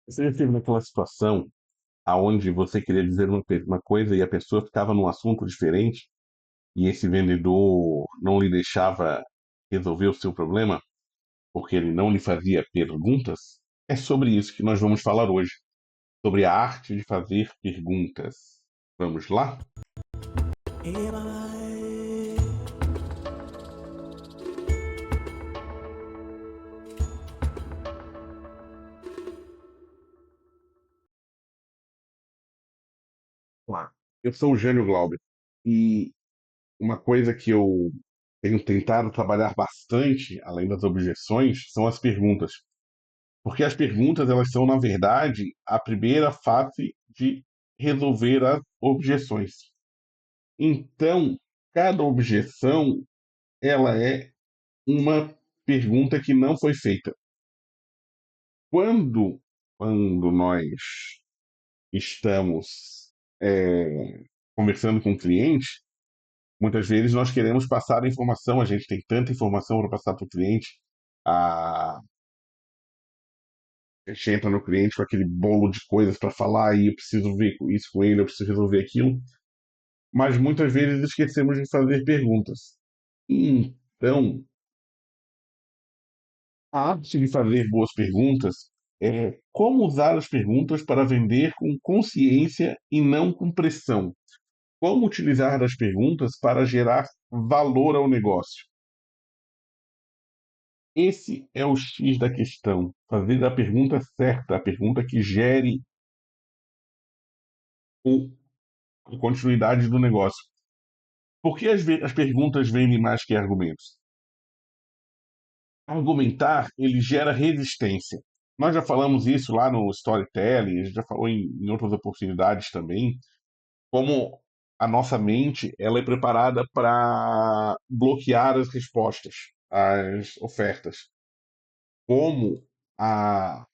Você já esteve naquela situação aonde você queria dizer uma coisa e a pessoa ficava num assunto diferente e esse vendedor não lhe deixava resolver o seu problema porque ele não lhe fazia perguntas? É sobre isso que nós vamos falar hoje, sobre a arte de fazer perguntas. Vamos lá? Lá. Eu sou o Jânio Glauber e uma coisa que eu tenho tentado trabalhar bastante, além das objeções, são as perguntas. Porque as perguntas, elas são, na verdade, a primeira face de resolver as objeções. Então, cada objeção, ela é uma pergunta que não foi feita. Quando, quando nós estamos conversando com o cliente, muitas vezes nós queremos passar a informação, a gente tem tanta informação para passar para o cliente, a, a gente entra no cliente com aquele bolo de coisas para falar e eu preciso ver isso com ele, eu preciso resolver aquilo, mas muitas vezes esquecemos de fazer perguntas. Então, a arte de fazer boas perguntas é como usar as perguntas para vender com consciência e não com pressão. Como utilizar as perguntas para gerar valor ao negócio. Esse é o X da questão. Fazer a pergunta certa, a pergunta que gere a continuidade do negócio. Por que as perguntas vendem mais que argumentos? Argumentar, ele gera resistência. Nós já falamos isso lá no storytelling, a gente já falou em outras oportunidades também, como a nossa mente ela é preparada para bloquear as respostas, as ofertas. Como a,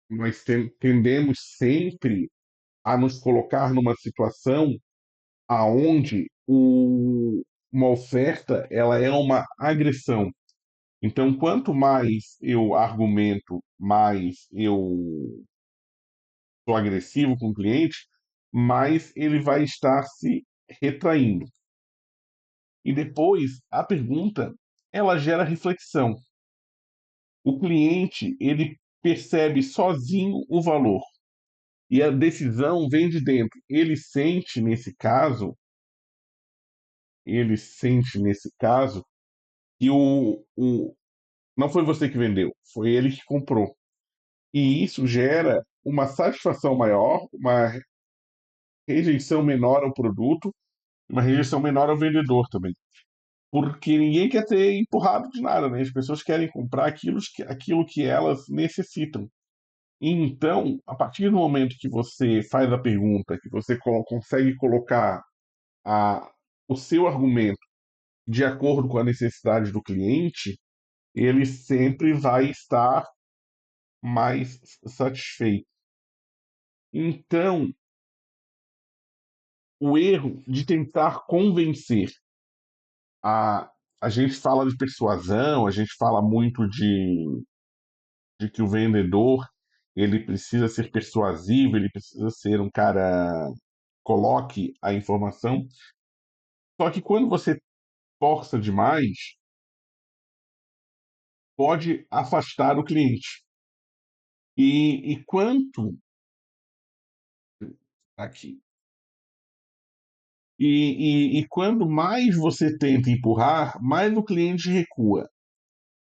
nós tendemos sempre a nos colocar numa situação aonde uma oferta ela é uma agressão. Então, quanto mais eu argumento, mais eu sou agressivo com o cliente, mais ele vai estar se retraindo. E depois, a pergunta, ela gera reflexão. O cliente, ele percebe sozinho o valor. E a decisão vem de dentro. Ele sente nesse caso, que não foi você que vendeu, foi ele que comprou. E isso gera uma satisfação maior, uma rejeição menor ao produto, uma rejeição menor ao vendedor também. Porque ninguém quer ser empurrado de nada, né? As pessoas querem comprar aquilo que elas necessitam. Então, a partir do momento que você faz a pergunta, que você consegue colocar a, o seu argumento de acordo com a necessidade do cliente, ele sempre vai estar mais satisfeito. Então, o erro de tentar convencer, a, a gente fala de persuasão, a gente fala muito de que o vendedor ele precisa ser persuasivo, ele precisa ser um cara coloque a informação. Só que quando você força demais, pode afastar o cliente. E quanto aqui e quando mais você tenta empurrar, mais o cliente recua.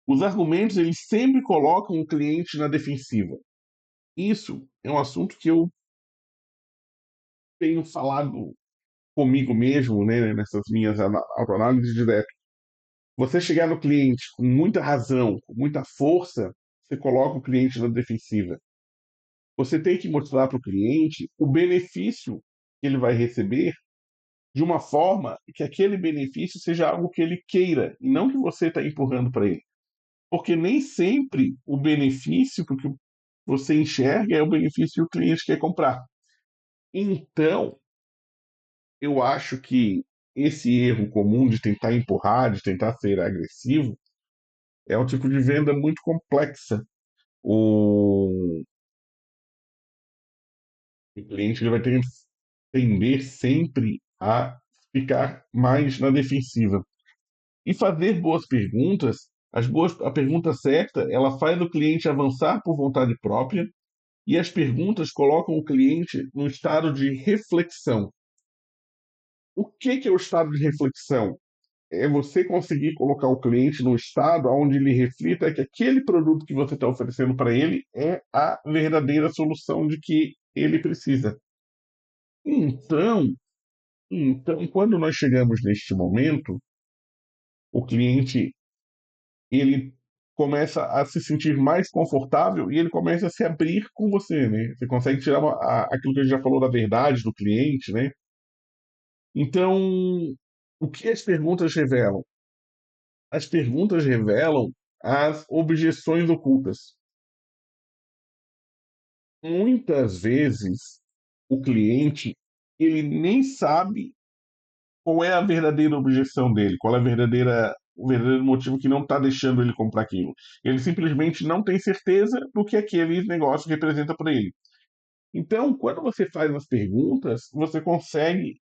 Os argumentos eles sempre colocam o cliente na defensiva. Isso é um assunto que eu tenho falado comigo mesmo, né, nessas minhas autoanálises direto. Você chegar no cliente com muita razão, com muita força, você coloca o cliente na defensiva. Você tem que mostrar para o cliente o benefício que ele vai receber de uma forma que aquele benefício seja algo que ele queira e não que você está empurrando para ele. Porque nem sempre o benefício que você enxerga é o benefício que o cliente quer comprar. Então, eu acho que esse erro comum de tentar empurrar, de tentar ser agressivo, é um tipo de venda muito complexa. O, O cliente ele vai tender sempre a ficar mais na defensiva. E fazer boas perguntas, a pergunta certa, ela faz o cliente avançar por vontade própria e as perguntas colocam o cliente num estado de reflexão. O que é o estado de reflexão? É você conseguir colocar o cliente num estado onde ele reflita que aquele produto que você está oferecendo para ele é a verdadeira solução de que ele precisa. Então, então, quando nós chegamos neste momento, o cliente ele começa a se sentir mais confortável e ele começa a se abrir com você, né? Você consegue tirar aquilo que a gente já falou da verdade do cliente, né? Então, o que as perguntas revelam? As perguntas revelam as objeções ocultas. Muitas vezes, o cliente ele nem sabe qual é a verdadeira objeção dele, qual é o verdadeiro motivo que não está deixando ele comprar aquilo. Ele simplesmente não tem certeza do que aquele negócio representa para ele. Então, quando você faz as perguntas, você consegue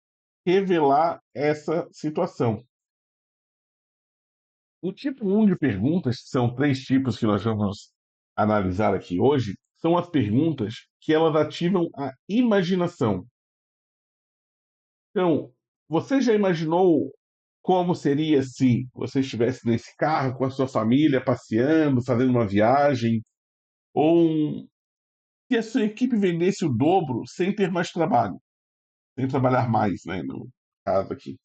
revelar essa situação. O tipo 1 de perguntas, que são três tipos que nós vamos analisar aqui hoje, são as perguntas que elas ativam a imaginação. Então, você já imaginou como seria se você estivesse nesse carro com a sua família, passeando, fazendo uma viagem, ou se a sua equipe vendesse o dobro sem ter mais trabalho, sem trabalhar mais, né, no caso aqui.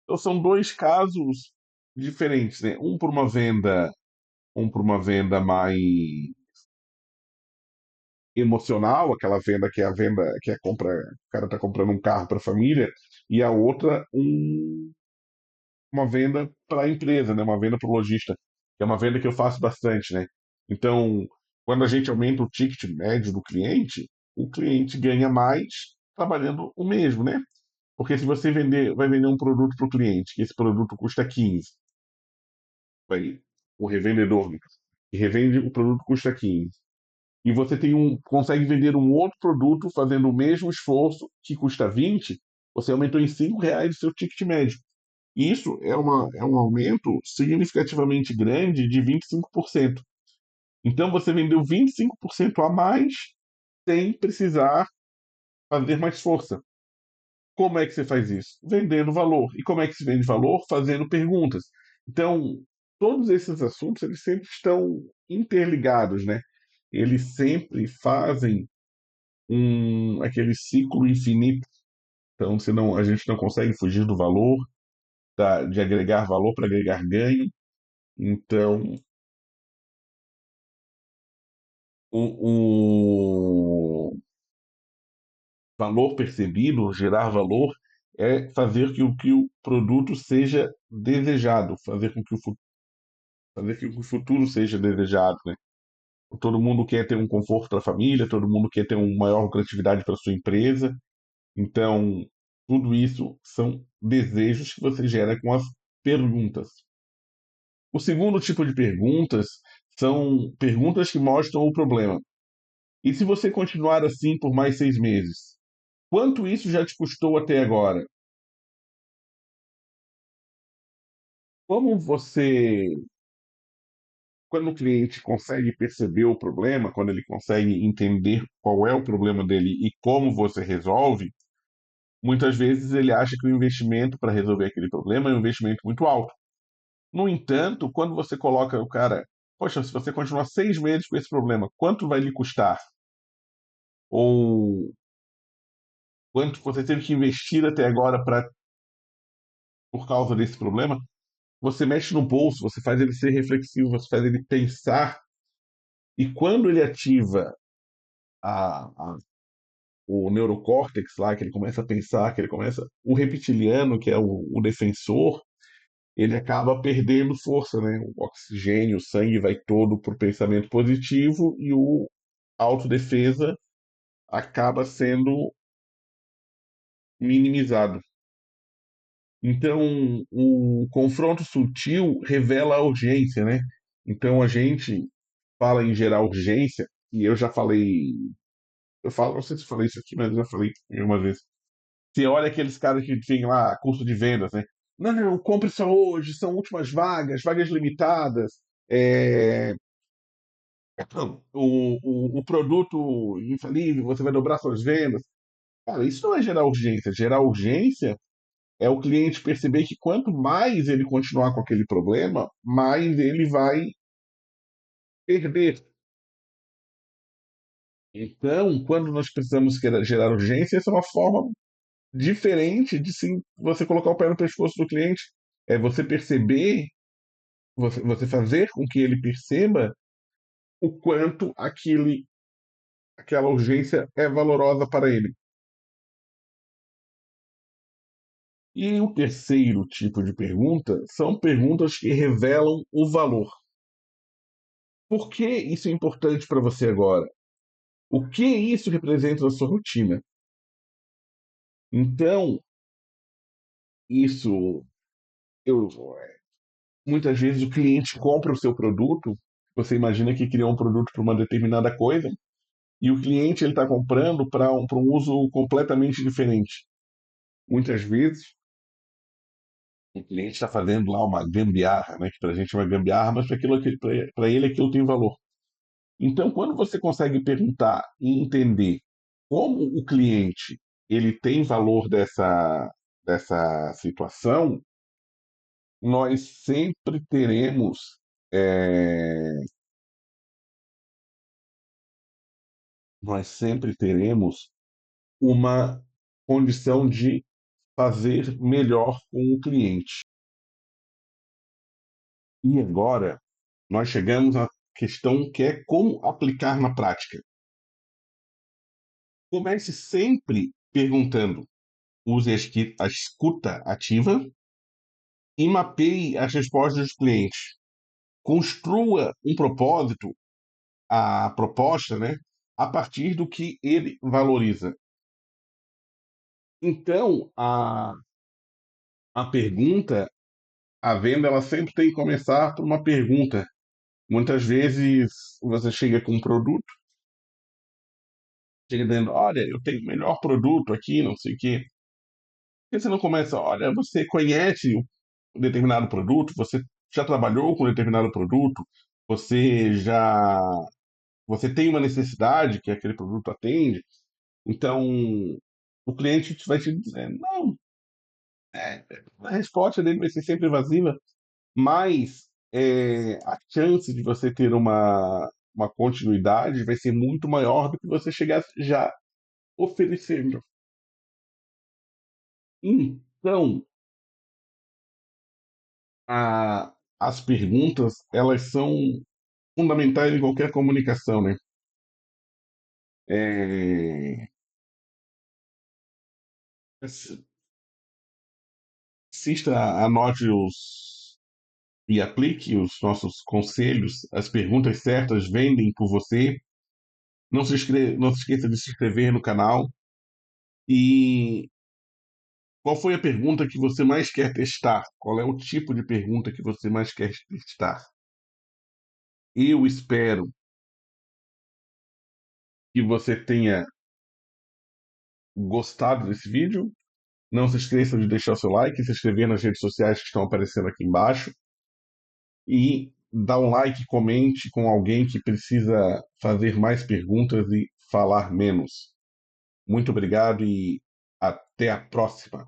Então são dois casos diferentes, né? Um para uma venda mais emocional, aquela venda que é a venda que é compra, o cara está comprando um carro para a família, e a outra uma venda para a empresa, né? Uma venda para o lojista, que é uma venda que eu faço bastante, né? Então, quando a gente aumenta o ticket médio do cliente, o cliente ganha mais trabalhando o mesmo, né? Porque se você vai vender um produto para o cliente, que esse produto custa 15, vai, o revendedor né, que revende o produto custa 15, e você consegue vender um outro produto fazendo o mesmo esforço que custa 20, você aumentou em R$ 5 o seu ticket médio. Isso é um aumento significativamente grande de 25%. Então você vendeu 25% a mais sem precisar fazer mais força. Como é que você faz isso? Vendendo valor. E como é que se vende valor? Fazendo perguntas. Então, todos esses assuntos eles sempre estão interligados, né? Eles sempre fazem aquele ciclo infinito. Então, a gente não consegue fugir do valor, de agregar valor para agregar ganho. Então, o valor percebido, gerar valor, é fazer que o produto seja desejado, fazer com que o futuro seja desejado, né? Todo mundo quer ter um conforto para a família, todo mundo quer ter uma maior lucratividade para a sua empresa. Então, tudo isso são desejos que você gera com as perguntas. O segundo tipo de perguntas são perguntas que mostram o problema. E se você continuar assim por mais 6 meses? Quanto isso já te custou até agora? Como você, quando o cliente consegue perceber o problema, quando ele consegue entender qual é o problema dele e como você resolve, muitas vezes ele acha que o investimento para resolver aquele problema é um investimento muito alto. No entanto, quando você coloca o cara, poxa, se você continuar 6 meses com esse problema, quanto vai lhe custar? Ou quanto você teve que investir até agora por causa desse problema? Você mexe no bolso, você faz ele ser reflexivo, você faz ele pensar. E quando ele ativa a, a, o neurocórtex lá, que ele começa a pensar, que ele começa. O reptiliano, que é o defensor, ele acaba perdendo força, né? O oxigênio, o sangue vai todo para o pensamento positivo e o autodefesa acaba sendo minimizado. Então, o confronto sutil revela a urgência, né? Então, a gente fala em gerar urgência, e eu já falei Eu falo, não sei se eu falei isso aqui, mas eu já falei uma vez. Você olha aqueles caras que tem lá curso de vendas, né? Não, não, compre só hoje, são últimas vagas, vagas limitadas. É, o produto infalível, você vai dobrar suas vendas. Cara, isso não é gerar urgência. Gerar urgência é o cliente perceber que quanto mais ele continuar com aquele problema, mais ele vai perder. Então, quando nós precisamos gerar urgência, essa é uma forma diferente de sim, você colocar o pé no pescoço do cliente. É você perceber, você fazer com que ele perceba o quanto aquela urgência é valorosa para ele. E o terceiro tipo de pergunta são perguntas que revelam o valor. Por que isso é importante para você agora? O que isso representa na sua rotina? Então, isso, eu, muitas vezes o cliente compra o seu produto, você imagina que criou um produto para uma determinada coisa, e o cliente ele está comprando para um uso completamente diferente. Muitas vezes o cliente está fazendo lá uma gambiarra, né, que para a gente é uma gambiarra, mas para ele aquilo tem valor. Então, quando você consegue perguntar e entender como o cliente ele tem valor dessa situação, nós sempre teremos é, nós sempre teremos uma condição de fazer melhor com o cliente. E agora nós chegamos à questão que é como aplicar na prática. Comece sempre perguntando. Use a escuta ativa e mapeie as respostas dos clientes. Construa um propósito, a proposta, né, a partir do que ele valoriza. Então, a pergunta, a venda, ela sempre tem que começar por uma pergunta. Muitas vezes você chega com um produto, chega dizendo, olha, eu tenho o melhor produto aqui, não sei o quê. Por que você não começa, olha, você conhece um determinado produto, você já trabalhou com um determinado produto, você já você tem uma necessidade que aquele produto atende, então o cliente vai te dizer, não, a resposta dele vai ser sempre evasiva, mas a chance de você ter uma continuidade vai ser muito maior do que você chegar já oferecendo. Então, as perguntas, elas são fundamentais em qualquer comunicação, né? É, assista, anote e aplique os nossos conselhos. As perguntas certas vendem por você. Não se esqueça de se inscrever no canal. E qual foi a pergunta que você mais quer testar? Qual é o tipo de pergunta que você mais quer testar? Eu espero que você tenha gostado desse vídeo. Não se esqueça de deixar o seu like, se inscrever nas redes sociais que estão aparecendo aqui embaixo e dar um like, comente com alguém que precisa fazer mais perguntas e falar menos. Muito obrigado e até a próxima.